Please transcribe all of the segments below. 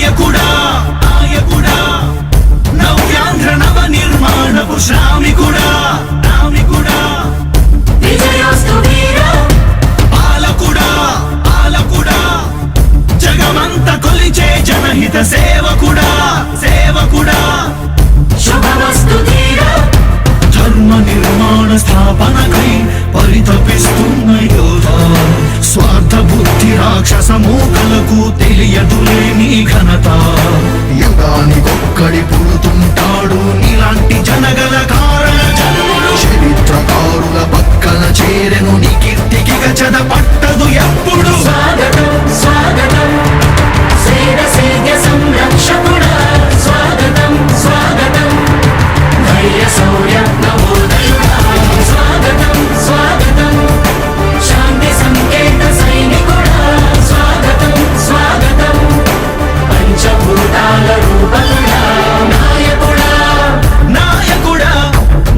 నాయకుడా నాయకుడా నవ్యాంధ్ర నవ నిర్మాణపు శ్రామికుడా శ్రామికుడా విజయోస్తు వీరా పాలకుడా పాలకుడా జగమంత కొలిచే జనహిత సేవకుడా సేవకుడా శుభమస్తు ధీరా ధర్మ నిర్మాణ స్థాపనకై పరితపిస్తున్న యోధా స్వార్థ బుద్ధి రాక్షస మూకలకు తెలియదులే నీ ఘనత యుగానికొక్కడి పుడుతుంటాడు నీలాంటి జనగల కారణ జన్ముడు చరిత్రకారుల పక్కన చేరెను నీ కీర్తికి గచద పట్టదు ఎప్పుడు స్వాగతం స్వాగతం సేద సేద్య సంరక్షకుడా స్వాగతం స్వాగతం ధైర్య శౌర్య నవోదయుడా స్వాగతం స్వాగతం శాంతి సంకేత సైనికుడా స్వాగతం స్వాగతం పంచభూతాల రూపకుడా నాయకుడా నాయకుడా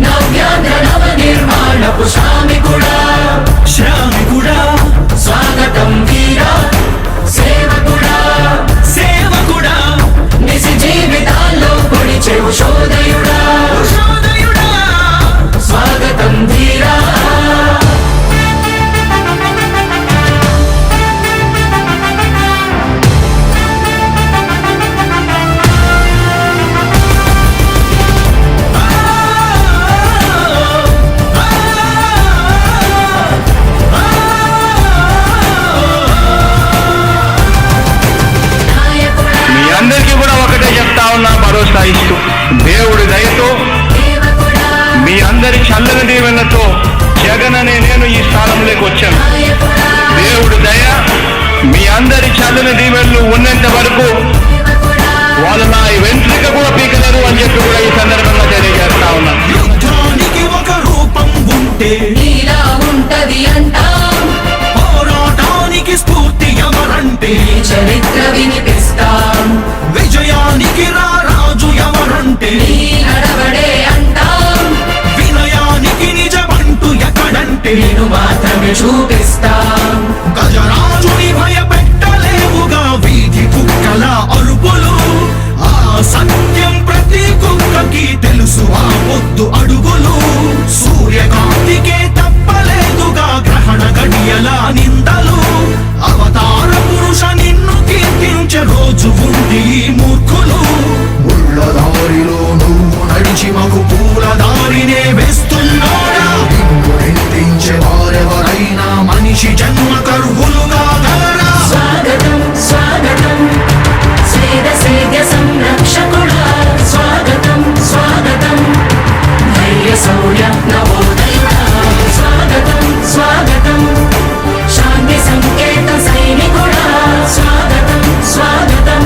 నవ్యాంధ్ర నవ నిర్మాణపు శ్రామికుడా శ్రామికుడా స్వాగతం వీరా సేవకుడా సేవకుడా నిజ జీవితాల్లో పొడిచే ఉషోదయుడా ఉషోదయుడా స్వాగతం ధీరా మీ అందరికీ కూడా ఒకటే చెప్తా ఉన్నా భరోసా ఇస్తూ దేవుడి దయతో దేవకుడా మీ అందరి చల్లని దీవెనతో జగన్ అనే నేను ఈ స్థానంలోకి వచ్చాను. నాయకుడా దేవుడి దయ మీ అందరి చల్లని దీవెనలు ఉన్నంత వరకు దేవకుడా వాళ్ళు నా వెంట్రిక కూడా పీకలేరు అని చెప్పి కూడా ఈ సందర్భంగా తెలియజేస్తా ఉన్నాను. యుద్ధానికి ఒక రూపం ఉంటే నీలా ఉంటది అంటాం పోరాటానికి స్ఫూర్తి ఎవరంటే నీ చరిత్ర వినిపిస్తాం విజయానికి రారాజు ఎవరంటే నీ నడవడే అంటాం వినయానికి నిజమంటూ ఎక్కడంటే నేను మాత్రమే చూపిస్తాం గజరాజుని భయపెట్టలేవుగా వీధి కుక్కల అరుపులు ఆ సత్యం ప్రతి కుక్కకి తెలుసు ఆ పొద్దు అడుగులు సూర్యకాంతికే తప్పలేదుగా గ్రహణ గడియల నిందలు అవతార పురుష నిన్ను కీర్తించే రోజు ఉంది ఈ మూర్ఖులు ముళ్ళ దారిలో నువ్వు నడిచి మాకు పూల దారినే వేస్తున్నాడా నిన్ను నిందించే వారెవరైనా మనిషి జన్మ కర్హులుగా గలరా స్వాగతం స్వాగతం సేద సేద్య సంరక్షకుడా స్వాగతం స్వాగతం ధైర్య శౌర్య నవోదయుడా స్వాగతం స్వాగతం శాంతి సంకేత సైనికుడా స్వాగతం స్వాగతం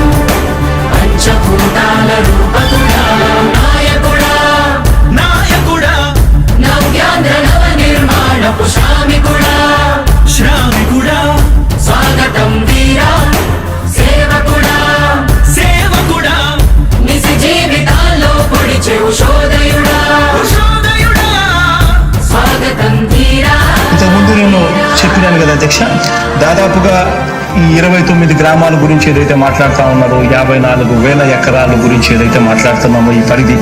పంచభూతాల రూపకుడా నాయకుడా నాయకుడా నవ్యాంధ్ర నవ నిర్మాణపు శ్రామికుడా శ్రామికుడా స్వాగతం వీరా సేవకుడా సేవకుడా నిజ జీవితాల్లో పొడిచే ఉషోదయుడా ఉషోదయుడా స్వాగతం ధీరా ఇంతకుముందు నేను చెప్పినాను కదా అధ్యక్ష, దాదాపుగా ఈ 29 గ్రామాల గురించి ఏదైతే మాట్లాడుతూ ఉన్నారో 54,000 ఎకరాల గురించి ఏదైతే మాట్లాడుతున్నామో ఈ పరిధి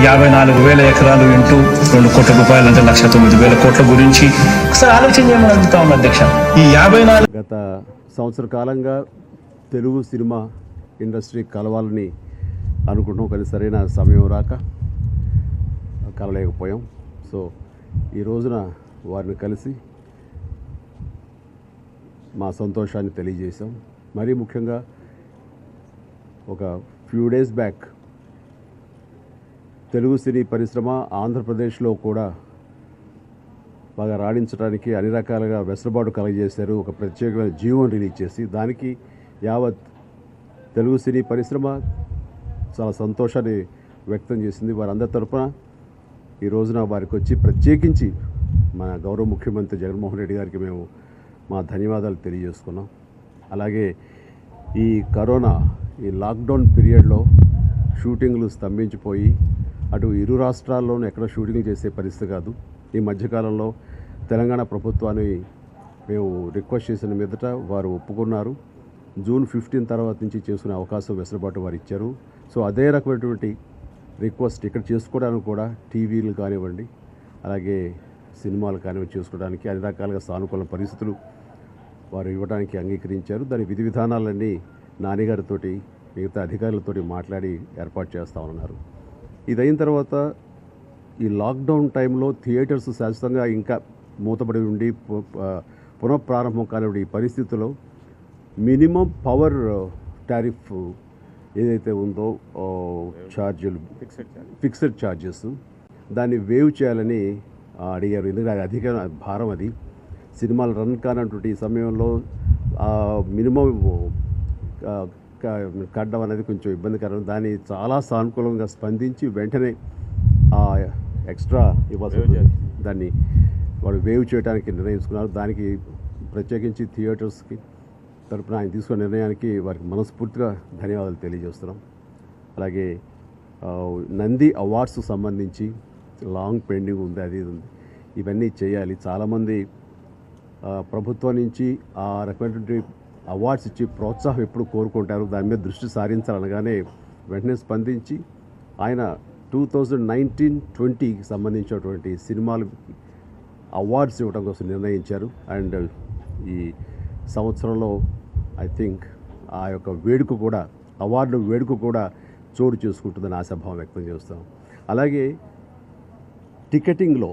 54,000 ఎకరాలు ఇంటూ 2 కోట్ల రూపాయలు అంటే 1,09,000 కోట్ల గురించి ఒకసారి ఆలోచన చేయమని అడుగుతా ఉన్నా అధ్యక్ష. ఈ 54 గత సంవత్సర కాలంగా తెలుగు సినిమా ఇండస్ట్రీ కలవాలని అనుకుంటాం, కానీ సరైన సమయం రాక కలలేకపోయాం. సో ఈ రోజున వారిని కలిసి మా సంతోషాన్ని తెలియజేశాం. మరీ ముఖ్యంగా ఒక ఫ్యూ డేస్ బ్యాక్ తెలుగు సినీ పరిశ్రమ ఆంధ్రప్రదేశ్లో కూడా బాగా రాణించడానికి అన్ని రకాలుగా వెసులుబాటు కలగజేశారు. ఒక ప్రత్యేకమైన జీవో రిలీజ్ చేసి దానికి యావత్ తెలుగు సినీ పరిశ్రమ చాలా సంతోషాన్ని వ్యక్తం చేసింది. వారందరి తరపున ఈ రోజున వారికి వచ్చి ప్రత్యేకించి మన గౌరవ ముఖ్యమంత్రి జగన్మోహన్ రెడ్డి గారికి మేము మా ధన్యవాదాలు తెలియజేసుకున్నాం. అలాగే ఈ కరోనా ఈ లాక్డౌన్ పీరియడ్లో షూటింగ్లు స్తంభించిపోయి అటు ఇరు రాష్ట్రాల్లోనూ ఎక్కడ షూటింగ్ చేసే పరిస్థితి కాదు. ఈ మధ్యకాలంలో తెలంగాణ ప్రభుత్వాన్ని మేము రిక్వెస్ట్ చేసిన మీదట వారు ఒప్పుకున్నారు. జూన్ 15 తర్వాత నుంచి చేసుకునే అవకాశం వెసులుబాటు వారు ఇచ్చారు. సో అదే రకమైనటువంటి రిక్వెస్ట్ ఇక్కడ చేసుకోవడానికి కూడా టీవీలు కానివ్వండి, అలాగే సినిమాలు కానివ్వండి చేసుకోవడానికి అన్ని రకాలుగా సానుకూల పరిస్థితులు వారు ఇవ్వడానికి అంగీకరించారు. దాని విధి విధానాలన్నీ నానిగారితోటి మిగతా అధికారులతోటి మాట్లాడి ఏర్పాటు చేస్తూ ఉన్నారు. ఇది అయిన తర్వాత ఈ లాక్డౌన్ టైంలో థియేటర్స్ శాశ్వతంగా ఇంకా మూతపడి ఉండి పునఃప్రారంభం కానివ్వండి ఈ పరిస్థితుల్లో మినిమం పవర్ టారిఫ్ ఏదైతే ఉందో ఛార్జీలు ఫిక్స్డ్ ఛార్జెస్ దాన్ని వేవ్ చేయాలని అడిగారు. ఎందుకంటే అది అధిక భారం, అది సినిమాలు రన్ కానటువంటి ఈ సమయంలో మినిమం కట్టడం అనేది కొంచెం ఇబ్బందికరం. దాన్ని చాలా సానుకూలంగా స్పందించి వెంటనే ఎక్స్ట్రా ఇవ్వాల్సి దాన్ని వాళ్ళు వేవ్ చేయడానికి నిర్ణయించుకున్నారు. దానికి ప్రత్యేకించి థియేటర్స్కి తరపున ఆయన తీసుకున్న నిర్ణయానికి వారికి మనస్ఫూర్తిగా ధన్యవాదాలు తెలియజేస్తున్నాం. అలాగే నంది అవార్డ్స్కి సంబంధించి లాంగ్ పెండింగ్ ఉంది, అది ఉంది, ఇవన్నీ చేయాలి. చాలామంది ప్రభుత్వం నుంచి ఆ రకమైనటువంటి అవార్డ్స్ ఇచ్చి ప్రోత్సాహం ఎప్పుడు కోరుకుంటారు, దాని మీద దృష్టి సారించాలనగానే వెంటనే స్పందించి ఆయన 2019-20కి సంబంధించినటువంటి సినిమాలు అవార్డ్స్ ఇవ్వడం కోసం నిర్ణయించారు. అండ్ ఈ సంవత్సరంలో ఐ థింక్ ఆ యొక్క వేడుక కూడా, అవార్డు వేడుక కూడా చోటు చేసుకుంటుందని ఆశాభావం వ్యక్తం చేస్తాం. అలాగే టికెటింగ్లో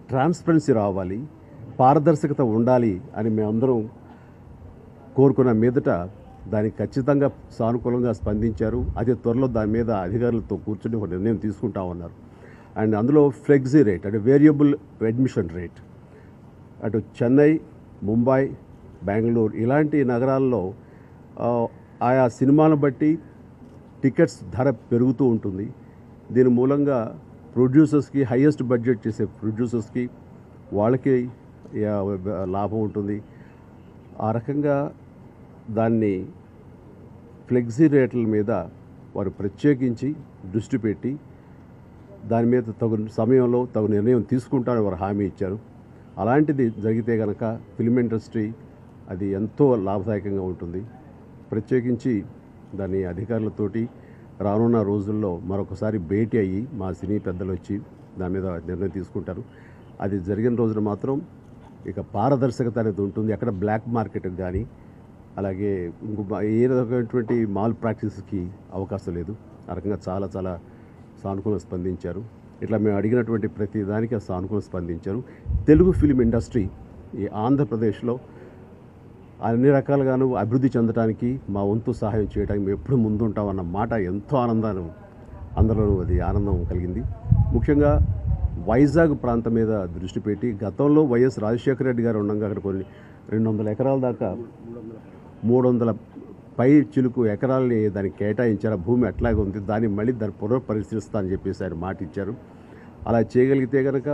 ట్రాన్స్పరెన్సీ రావాలి, పారదర్శకత ఉండాలి అని మేమందరం కోరుకున్న మీదట దానికి ఖచ్చితంగా సానుకూలంగా స్పందించారు. అదే త్వరలో దాని మీద అధికారులతో కూర్చొని ఒక నిర్ణయం తీసుకుంటామన్నారు. అండ్ అందులో ఫ్లెక్సీ రేట్ అంటే వేరియబుల్ అడ్మిషన్ రేట్ అటు చెన్నై, ముంబై, బెంగళూరు ఇలాంటి నగరాల్లో ఆయా సినిమాలను బట్టి టికెట్స్ ధర పెరుగుతూ ఉంటుంది. దీని మూలంగా ప్రొడ్యూసర్స్కి, హైయెస్ట్ బడ్జెట్ చేసే ప్రొడ్యూసర్స్కి వాళ్ళకి లాభం ఉంటుంది. ఆ రకంగా దాన్ని ఫ్లెక్సీ రేట్ల మీద వారు ప్రత్యేకించి దృష్టి పెట్టి దాని మీద తగు సమయంలో తగు నిర్ణయం తీసుకుంటారని వారు హామీ ఇచ్చారు. అలాంటిది జరిగితే కనుక ఫిల్మ్ ఇండస్ట్రీ అది ఎంతో లాభదాయకంగా ఉంటుంది. ప్రత్యేకించి దాని అధికారులతోటి రానున్న రోజుల్లో మరొకసారి భేటీ అయ్యి మా సినీ పెద్దలు వచ్చి దాని మీద నిర్ణయం తీసుకుంటారు. అది జరిగిన రోజున మాత్రం ఇక పారదర్శకత అనేది ఉంటుంది. ఎక్కడ బ్లాక్ మార్కెట్ కానీ అలాగే ఏ రకమైనటువంటి మాల్ ప్రాక్టీస్కి అవకాశం లేదు. ఆ రకంగా చాలా చాలా సానుకూలంగా స్పందించారు. ఇట్లా మేము అడిగినటువంటి ప్రతి దానికి సానుకూలంగా స్పందించారు. తెలుగు ఫిలిం ఇండస్ట్రీ ఈ ఆంధ్రప్రదేశ్లో అన్ని రకాలుగాను అభివృద్ధి చెందడానికి మా వంతు సహాయం చేయడానికి మేము ఎప్పుడు ముందుంటామన్న మాట ఎంతో ఆనందాన్ని అందరిలో అది ఆనందం కలిగింది. ముఖ్యంగా వైజాగ్ ప్రాంతం మీద దృష్టి పెట్టి గతంలో వైఎస్ రాజశేఖర రెడ్డి గారు ఉండగా అక్కడ కొన్ని 200 ఎకరాల దాకా 300 పై చిలుకు ఎకరాలని దానికి కేటాయించారు. భూమి అట్లాగే ఉంది, దాన్ని మళ్ళీ దాన్ని పునఃపరిశీలిస్తా అని చెప్పేసి ఆయన మాట ఇచ్చారు. అలా చేయగలిగితే కనుక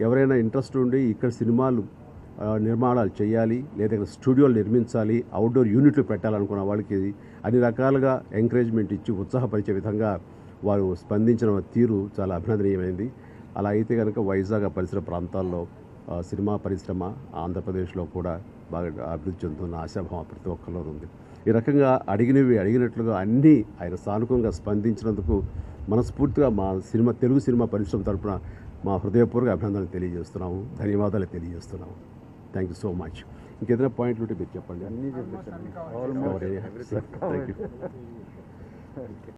ఎవరైనా ఇంట్రెస్ట్ ఉండి ఇక్కడ సినిమాలు నిర్మాణాలు చేయాలి, లేదా ఇక్కడ స్టూడియోలు నిర్మించాలి, అవుట్డోర్ యూనిట్లు పెట్టాలనుకున్న వాళ్ళకి అన్ని రకాలుగా ఎంకరేజ్మెంట్ ఇచ్చి ఉత్సాహపరిచే విధంగా వారు స్పందించిన తీరు చాలా అభినందనీయమైంది. అలా అయితే కనుక వైజాగ్ పరిసర ప్రాంతాల్లో సినిమా పరిశ్రమ ఆంధ్రప్రదేశ్లో కూడా బాగా అభివృద్ధి చెందుతున్న ఆశాభావం ప్రతి ఒక్కరిలో ఉంది. ఈ రకంగా అడిగినట్లుగా అన్నీ ఆయన సానుకూలంగా స్పందించినందుకు మనస్ఫూర్తిగా మా తెలుగు సినిమా పరిశ్రమ తరపున మా హృదయపూర్వక అభినందనలు తెలియజేస్తున్నాము, ధన్యవాదాలు తెలియజేస్తున్నాము. Thank you so much. ఇంకేదైనా పాయింట్లు ఉంటే మీరు చెప్పండి. అన్నీ చెప్పండి. Thank you.